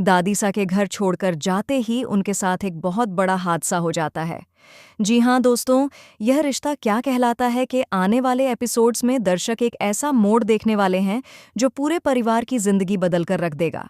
दादीसा के घर छोड़कर जाते ही उनके साथ एक बहुत बड़ा हादसा हो जाता है। जी हाँ दोस्तों, यह रिश्ता क्या कहलाता है कि आने वाले एपिसोड्स में दर्शक एक ऐसा मोड़ देखने वाले हैं जो पूरे परिवार की जिंदगी बदल कर रख देगा।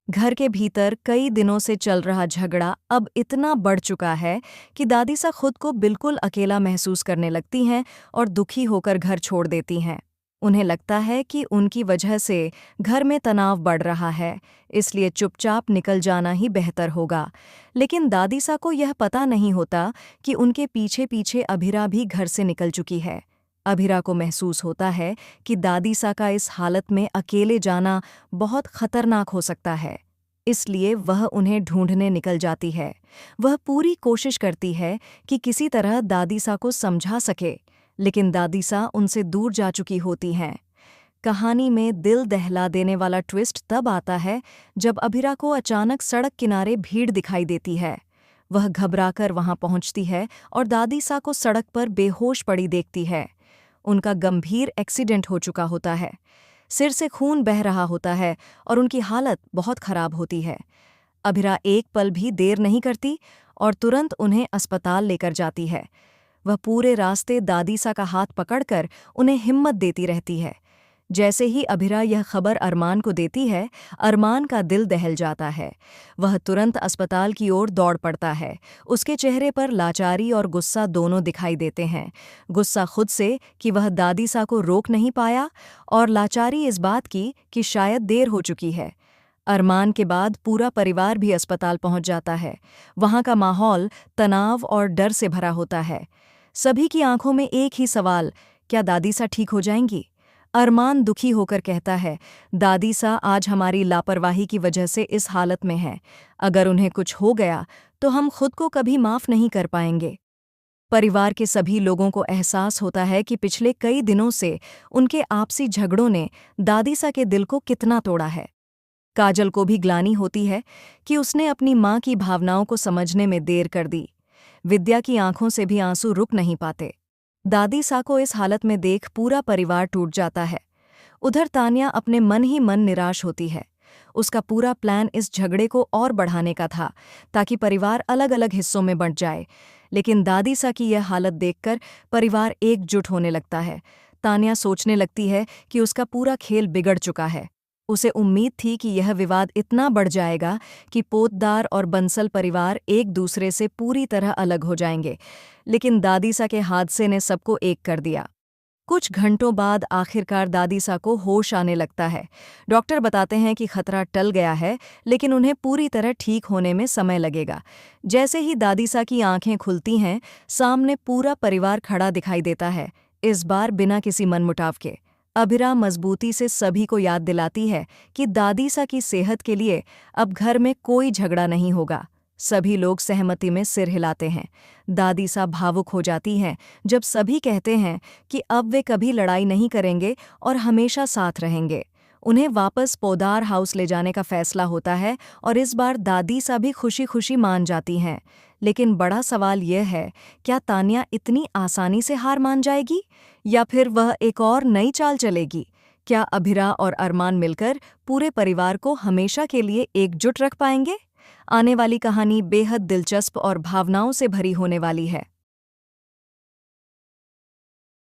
घर के भीतर कई दिनों से चल रहा झगड़ा अब इतना बढ़ चुका है कि दादीसा खुद को बिल्कुल अकेला महसूस करने लगती हैं और दुखी होकर घर छोड़ देती हैं। उन्हें लगता है कि उनकी वजह से घर में तनाव बढ़ रहा है, इसलिए चुपचाप निकल जाना ही बेहतर होगा। लेकिन दादीसा को यह पता नहीं होता कि उनके पीछे पीछे अभिरा भी घर से निकल चुकी है। अभिरा को महसूस होता है कि दादीसा का इस हालत में अकेले जाना बहुत खतरनाक हो सकता है, इसलिए वह उन्हें ढूंढने निकल जाती है। वह पूरी कोशिश करती है कि किसी तरह दादीसा को समझा सके, लेकिन दादीसा उनसे दूर जा चुकी होती हैं। कहानी में दिल दहला देने वाला ट्विस्ट तब आता है जब अभिरा को अचानक सड़क किनारे भीड़ दिखाई देती है। वह घबराकर वहां पहुंचती है और दादीसा को सड़क पर बेहोश पड़ी देखती है। उनका गंभीर एक्सीडेंट हो चुका होता है, सिर से खून बह रहा होता है और उनकी हालत बहुत खराब होती है। अभिरा एक पल भी देर नहीं करती और तुरंत उन्हें अस्पताल लेकर जाती है। वह पूरे रास्ते दादीसा का हाथ पकड़कर उन्हें हिम्मत देती रहती है। जैसे ही अभिरा यह खबर अरमान को देती है, अरमान का दिल दहल जाता है। वह तुरंत अस्पताल की ओर दौड़ पड़ता है। उसके चेहरे पर लाचारी और गुस्सा दोनों दिखाई देते हैं। गुस्सा खुद से कि वह दादीसा को रोक नहीं पाया, और लाचारी इस बात की कि शायद देर हो चुकी है। अरमान के बाद पूरा परिवार भी अस्पताल पहुंच जाता है। वहां का माहौल तनाव और डर से भरा होता है। सभी की आंखों में एक ही सवाल, क्या दादीसा ठीक हो जाएंगी? अरमान दुखी होकर कहता है, दादीसा आज हमारी लापरवाही की वजह से इस हालत में है। अगर उन्हें कुछ हो गया तो हम खुद को कभी माफ नहीं कर पाएंगे। परिवार के सभी लोगों को एहसास होता है कि पिछले कई दिनों से उनके आपसी झगड़ों ने दादीसा के दिल को कितना तोड़ा है। काजल को भी ग्लानि होती है कि उसने अपनी मां की भावनाओं को समझने में देर कर दी। विद्या की आंखों से भी आंसू रुक नहीं पाते। दादीसा को इस हालत में देख पूरा परिवार टूट जाता है। उधर तान्या अपने मन ही मन निराश होती है। उसका पूरा प्लान इस झगड़े को और बढ़ाने का था, ताकि परिवार अलग अलग हिस्सों में बंट जाए। लेकिन दादीसा की यह हालत देखकर परिवार एकजुट होने लगता है। तान्या सोचने लगती है कि उसका पूरा खेल बिगड़ चुका है। उसे उम्मीद थी कि यह विवाद इतना बढ़ जाएगा कि पोतदार और बंसल परिवार एक दूसरे से पूरी तरह अलग हो जाएंगे, लेकिन दादीसा के हादसे ने सबको एक कर दिया। कुछ घंटों बाद आखिरकार दादीसा को होश आने लगता है। डॉक्टर बताते हैं कि खतरा टल गया है, लेकिन उन्हें पूरी तरह ठीक होने में समय लगेगा। जैसे ही दादीसा की आंखें खुलती हैं, सामने पूरा परिवार खड़ा दिखाई देता है, इस बार बिना किसी मनमुटाव के। अभिरा मजबूती से सभी को याद दिलाती है कि दादीसा की सेहत के लिए अब घर में कोई झगड़ा नहीं होगा। सभी लोग सहमति में सिर हिलाते हैं। दादीसा भावुक हो जाती हैं जब सभी कहते हैं कि अब वे कभी लड़ाई नहीं करेंगे और हमेशा साथ रहेंगे। उन्हें वापस पोदार हाउस ले जाने का फैसला होता है और इस बार दादीसा भी खुशी खुशी मान जाती हैं। लेकिन बड़ा सवाल यह है, क्या तान्या इतनी आसानी से हार मान जाएगी या फिर वह एक और नई चाल चलेगी? क्या अभिरा और अरमान मिलकर पूरे परिवार को हमेशा के लिए एकजुट रख पाएंगे? आने वाली कहानी बेहद दिलचस्प और भावनाओं से भरी होने वाली है।